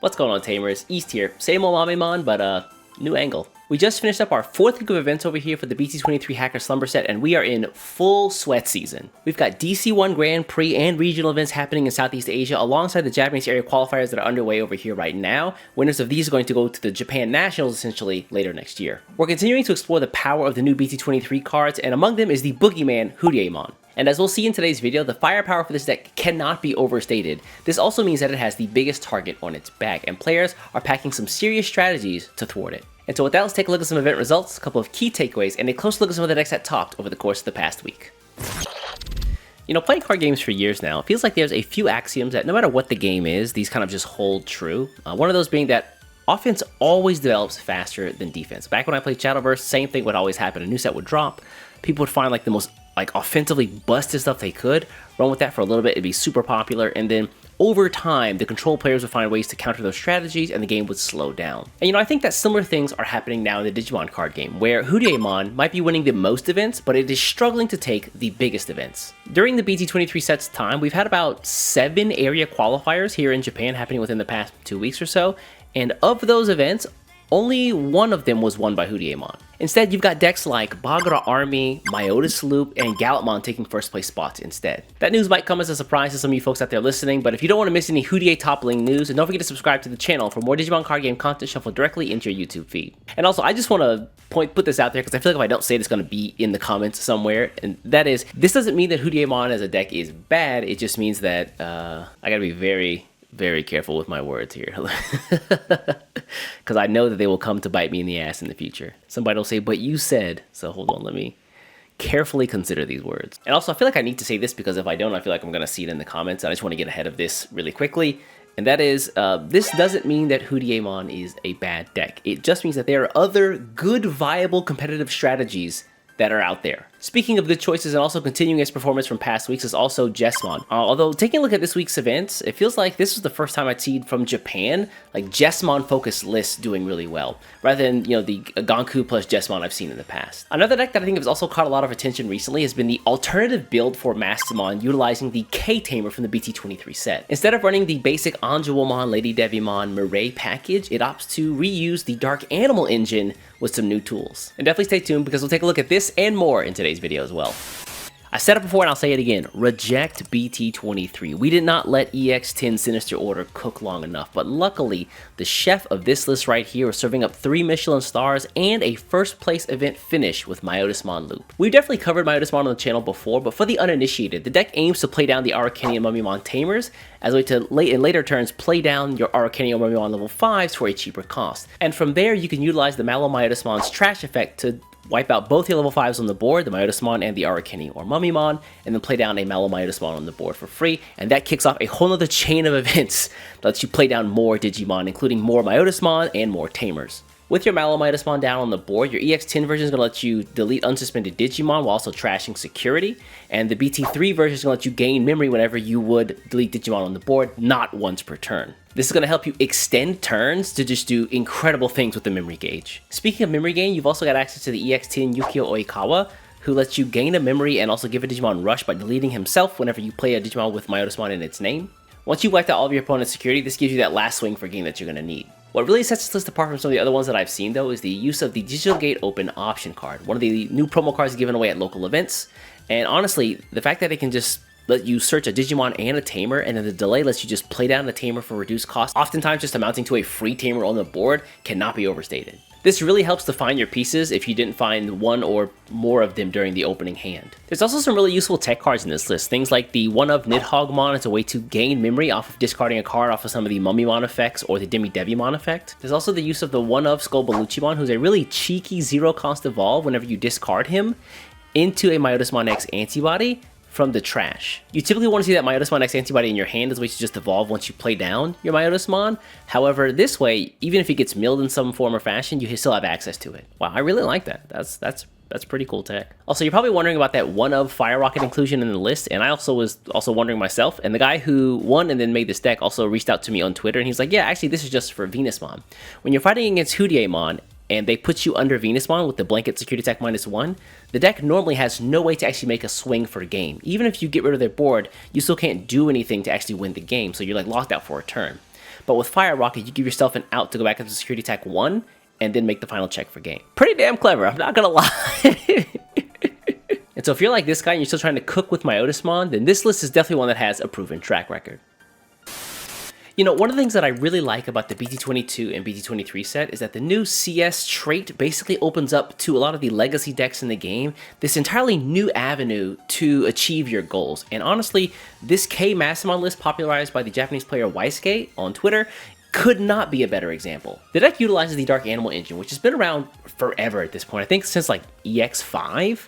What's going on, Tamers? East here. Same old Magnamon, but new angle. We just finished up our 4th week of events over here for the BT23 Hacker Slumber set, and we are in full sweat season. We've got DC1 Grand Prix and regional events happening in Southeast Asia alongside the Japanese area qualifiers that are underway over here right now. Winners of these are going to go to the Japan Nationals essentially later next year. We're continuing to explore the power of the new BT23 cards, and among them is the boogeyman Yugioh. And as we'll see in today's video, the firepower for this deck cannot be overstated. This also means that it has the biggest target on its back, and players are packing some serious strategies to thwart it. And so with that, let's take a look at some event results, a couple of key takeaways, and a close look at some of the decks that topped over the course of the past week. You know, playing card games for years now, it feels like there's a few axioms that no matter what the game is, these kind of just hold true. One of those being that offense always develops faster than defense. Back when I played Shadowverse, same thing would always happen. A new set would drop, people would find like the most offensively busted stuff they could, run with that for a little bit, it'd be super popular, and then over time, the control players would find ways to counter those strategies and the game would slow down. And you know, I think that similar things are happening now in the Digimon card game, where Yugioh might be winning the most events, but it is struggling to take the biggest events. During the BT23 set's time, we've had about 7 area qualifiers here in Japan happening within the past 2 weeks or so, and of those events, only one of them was won by Yugioh. Instead, you've got decks like Bagara Army, Myotismon, and Gallantmon taking first place spots instead. That news might come as a surprise to some of you folks out there listening, but if you don't want to miss any Yugioh toppling news, then don't forget to subscribe to the channel for more Digimon card game content shuffled directly into your YouTube feed. And also, I just want to put this out there because I feel like if I don't say it, it's going to be in the comments somewhere, and that is, this doesn't mean that Yugioh as a deck is bad, it just means that I gotta be very careful with my words here, because I know that they will come to bite me in the ass in the future. Somebody will say, but you said, so hold on, let me carefully consider these words. And also, I feel like I need to say this because if I don't, I feel like I'm going to see it in the comments, and I just want to get ahead of this really quickly. And that is, this doesn't mean that Yugioh is a bad deck. It just means that there are other good, viable, competitive strategies that are out there. Speaking of good choices and also continuing its performance from past weeks is also Jesmon. Although taking a look at this week's events, it feels like this was the first time I'd seen from Japan like Jesmon focused lists doing really well, rather than, you know, the Ganku plus Jesmon I've seen in the past. Another deck that I think has also caught a lot of attention recently has been the alternative build for Mastimon utilizing the K-Tamer from the BT23 set. Instead of running the basic Anjouwomon, Lady Devimon, Mireille package, it opts to reuse the Dark Animal engine with some new tools. And definitely stay tuned because we'll take a look at this and more in today's video as well. I said it before and I'll say it again, reject BT23. We did not let EX10 Sinister Order cook long enough, but luckily the chef of this list right here is serving up 3 Michelin stars and a first place event finish with Myotismon Loop. We've definitely covered Myotismon on the channel before, but for the uninitiated, the deck aims to play down the Arcane and Magnamon Tamers as a way to in later turns play down your Arcane and Magnamon level 5s for a cheaper cost. And from there you can utilize the Malo Myotismon's trash effect to wipe out both your level 5s on the board, the Myotismon and the Arcane or Magnamon, and then play down a Malo Myotismon on the board for free, and that kicks off a whole other chain of events that lets you play down more Digimon, including more Myotismon and more Tamers. With your Malo Myotismon down on the board, your EX10 version is going to let you delete unsuspended Digimon while also trashing security, and the BT3 version is going to let you gain memory whenever you would delete Digimon on the board, not once per turn. This is going to help you extend turns to just do incredible things with the memory gauge. Speaking of memory gain, you've also got access to the EX10 Yukio Oikawa, who lets you gain a memory and also give a Digimon rush by deleting himself whenever you play a Digimon with Myotismon in its name. Once you've wiped out all of your opponent's security, this gives you that last swing for game that you're going to need. What really sets this list apart from some of the other ones that I've seen though is the use of the Digital Gate Open option card, one of the new promo cards given away at local events. And honestly, the fact that it can just let you search a Digimon and a Tamer, and then the delay lets you just play down the Tamer for reduced cost, oftentimes just amounting to a free Tamer on the board, cannot be overstated. This really helps to find your pieces if you didn't find one or more of them during the opening hand. There's also some really useful tech cards in this list, things like the one of Nidhoggmon as a way to gain memory off of discarding a card off of some of the Mummymon effects or the Demi Devimon effect. There's also the use of the one of Skullbaluchimon, who's a really cheeky zero cost evolve whenever you discard him into a Myotismon X antibody from the trash. You typically want to see that Myotismon X antibody in your hand as a way to just evolve once you play down your Myotismon. However, this way, even if it gets milled in some form or fashion, you still have access to it. Wow, I really like that. That's pretty cool tech. Also, you're probably wondering about that one of Fire Rocket inclusion in the list, and I was also wondering myself, and the guy who won and then made this deck also reached out to me on Twitter, and he's like, yeah, actually, this is just for Venusmon. When you're fighting against Yugioh, and they put you under Venusmon with the blanket security attack -1, the deck normally has no way to actually make a swing for a game. Even if you get rid of their board, you still can't do anything to actually win the game, so you're like locked out for a turn. but with Fire Rocket, you give yourself an out to go back up to Security Attack 1, and then make the final check for game. Pretty damn clever, I'm not gonna lie. And so if you're like this guy and you're still trying to cook with Myotismon, then this list is definitely one that has a proven track record. You know, one of the things that I really like about the BT22 and BT23 set is that the new CS trait basically opens up to a lot of the legacy decks in the game this entirely new avenue to achieve your goals. And honestly, this K Mastimon list popularized by the Japanese player Waisuke on Twitter could not be a better example. The deck utilizes the Dark Animal engine, which has been around forever at this point, I think since like EX5.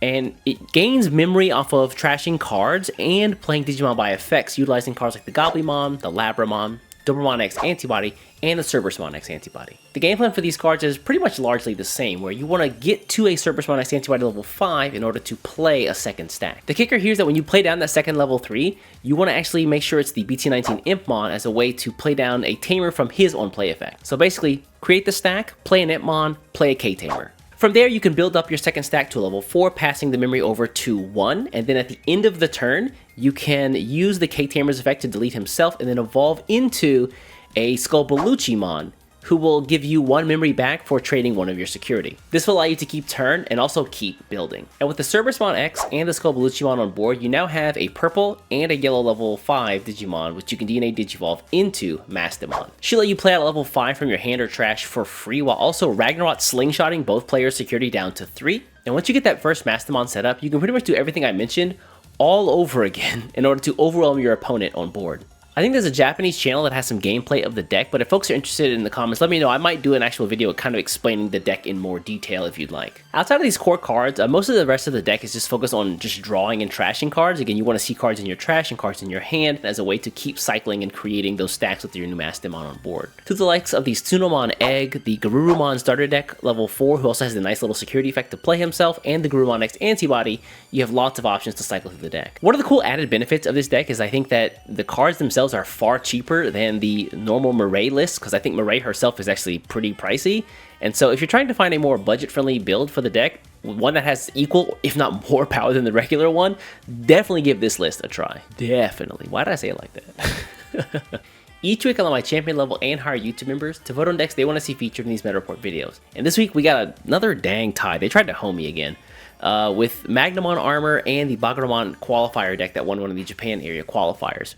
And it gains memory off of trashing cards and playing Digimon by effects, utilizing cards like the Goblimon, the Labramon, Dobermon X Antibody, and the Cerberusmon X Antibody. The game plan for these cards is pretty much largely the same, where you want to get to a Cerberusmon X Antibody level 5 in order to play a second stack. The kicker here is that when you play down that second level 3, you want to actually make sure it's the BT19 Impmon as a way to play down a Tamer from his own play effect. So basically, create the stack, play an Impmon, play a K-Tamer. From there, you can build up your second stack to a level 4, passing the memory over to 1, and then at the end of the turn, you can use the K-Tamer's effect to delete himself and then evolve into a Skullbaluchimon, who will give you 1 memory back for trading one of your security. This will allow you to keep turn and also keep building. And with the Cerberusmon X and the Skullbaluchimon on board, you now have a purple and a yellow level 5 Digimon, which you can DNA Digivolve into Mastimon. She'll let you play out level 5 from your hand or trash for free, while also Ragnarok slingshotting both players' security down to 3. And once you get that first Mastimon set up, you can pretty much do everything I mentioned all over again in order to overwhelm your opponent on board. I think there's a Japanese channel that has some gameplay of the deck, but if folks are interested in the comments, let me know. I might do an actual video kind of explaining the deck in more detail if you'd like. Outside of these core cards, most of the rest of the deck is just focused on just drawing and trashing cards. Again, you want to see cards in your trash and cards in your hand as a way to keep cycling and creating those stacks with your new Mastimon on board. To the likes of the Tsunomon Egg, the Garurumon starter deck, level 4, who also has a nice little security effect to play himself, and the Garurumon X Antibody, you have lots of options to cycle through the deck. One of the cool added benefits of this deck is I think that the cards themselves are far cheaper than the normal Mireille list, because I think Mireille herself is actually pretty pricey. And so if you're trying to find a more budget-friendly build for the deck, one that has equal, if not more power than the regular one, definitely give this list a try. Definitely. Why did I say it like that? Each week I allow my champion level and higher YouTube members to vote on decks they want to see featured in these Meta Report videos. And this week we got another dang tie. They tried to home me again. With Magnamon Armor and the Bagaromon qualifier deck that won one of the Japan area qualifiers.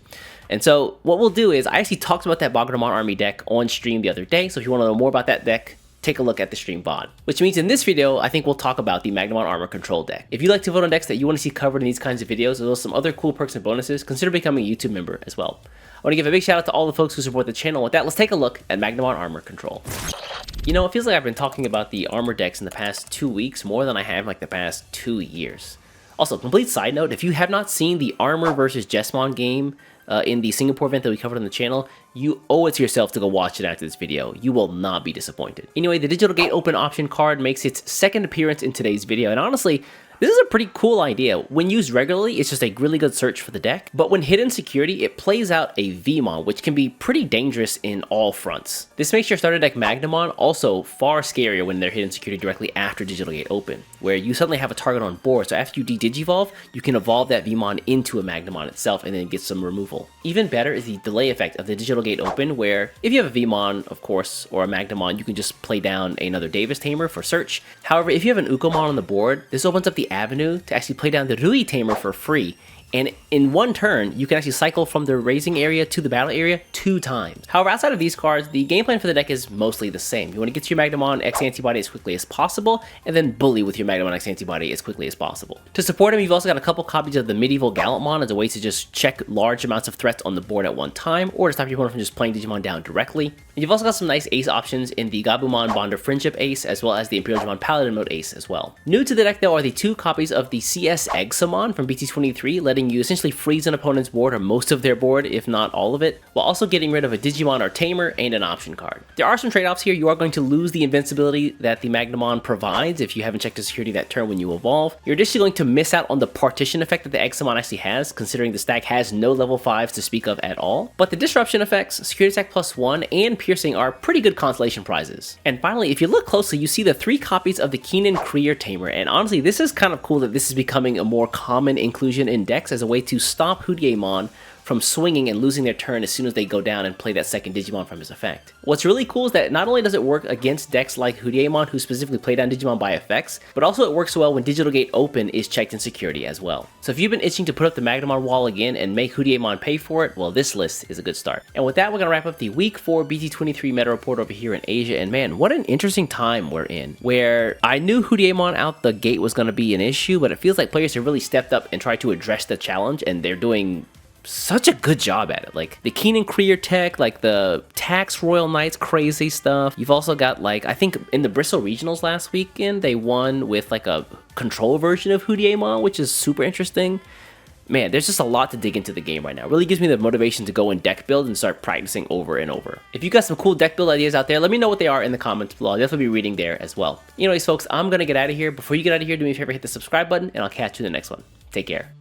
And so what we'll do is, I actually talked about that Bagaromon Army deck on stream the other day, so if you want to know more about that deck, take a look at the stream VOD. Which means in this video, I think we'll talk about the Magnamon Armor control deck. If you'd like to vote on decks that you want to see covered in these kinds of videos, as well as some other cool perks and bonuses, consider becoming a YouTube member as well. I want to give a big shout out to all the folks who support the channel. With that, let's take a look at Magnamon Armor control. You know, it feels like I've been talking about the armor decks in the past 2 weeks more than I have like the past 2 years. Also, complete side note, if you have not seen the Armor versus Jesmon game in the Singapore event that we covered on the channel, you owe it to yourself to go watch it after this video. You will not be disappointed. Anyway, the Digital Gate Open option card makes its second appearance in today's video, and honestly, this is a pretty cool idea. When used regularly, it's just a really good search for the deck, but when hidden security, it plays out a Vmon, which can be pretty dangerous in all fronts. This makes your starter deck Magnamon also far scarier when they're hidden security directly after Digital Gate Open, where you suddenly have a target on board, so after you de-digivolve, you can evolve that Vmon into a Magnamon itself and then get some removal. Even better is the delay effect of the Digital Gate Open, where if you have a Vmon, of course, or a Magnamon, you can just play down another Davis Tamer for search. However, if you have an Ukomon on the board, this opens up the avenue to actually play down the Rui Tamer for free, and in one turn, you can actually cycle from the raising area to the battle area 2 times. However, outside of these cards, the game plan for the deck is mostly the same. You want to get to your Magnamon X Antibody as quickly as possible, and then bully with your Magnamon X Antibody as quickly as possible. To support him, you've also got a couple copies of the Medieval Gallantmon as a way to just check large amounts of threats on the board at one time, or to stop your opponent from just playing Digimon down directly. And you've also got some nice ace options in the Gabumon Bond of Friendship ace, as well as the Imperial Digimon Paladin mode ace as well. New to the deck, though, are the 2 copies of the CS Examon from BT23, letting you essentially freeze an opponent's board or most of their board, if not all of it, while also getting rid of a Digimon or Tamer and an option card. There are some trade-offs here. You are going to lose the invincibility that the Magnamon provides if you haven't checked the security that turn when you evolve. You're additionally going to miss out on the partition effect that the Examon actually has, considering the stack has no level 5s to speak of at all. But the disruption effects, security attack +1, and piercing are pretty good consolation prizes. And finally, if you look closely, you see the 3 copies of the Keenan Krier Tamer, and honestly, this is kind of cool that this is becoming a more common inclusion in decks as a way to stop Yugioh from swinging and losing their turn as soon as they go down and play that second Digimon from his effect. What's really cool is that not only does it work against decks like Yugioh, who specifically play down Digimon by effects, but also it works well when Digital Gate Open is checked in security as well. So if you've been itching to put up the Magnamon wall again and make Yugioh pay for it, well, this list is a good start. And with that, we're gonna wrap up the Week 4 BT23 meta report over here in Asia, and man, what an interesting time we're in, where I knew Yugioh out the gate was gonna be an issue, but it feels like players have really stepped up and tried to address the challenge, and they're doing such a good job at it. Like the Keenan Krier tech, like the Tax Royal Knights crazy stuff. You've also got, like, I think in the Bristol Regionals last weekend, they won with like a control version of Yugioh, which is super interesting. Man, there's just a lot to dig into the game right now. It really gives me the motivation to go and deck build and start practicing over and over. If you got some cool deck build ideas out there, let me know what they are in the comments below. I'll definitely be reading there as well. Anyways, folks, I'm gonna get out of here. Before you get out of here, do me a favor, hit the subscribe button, and I'll catch you in the next one. Take care.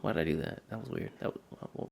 Why did I do that? That was weird. That was,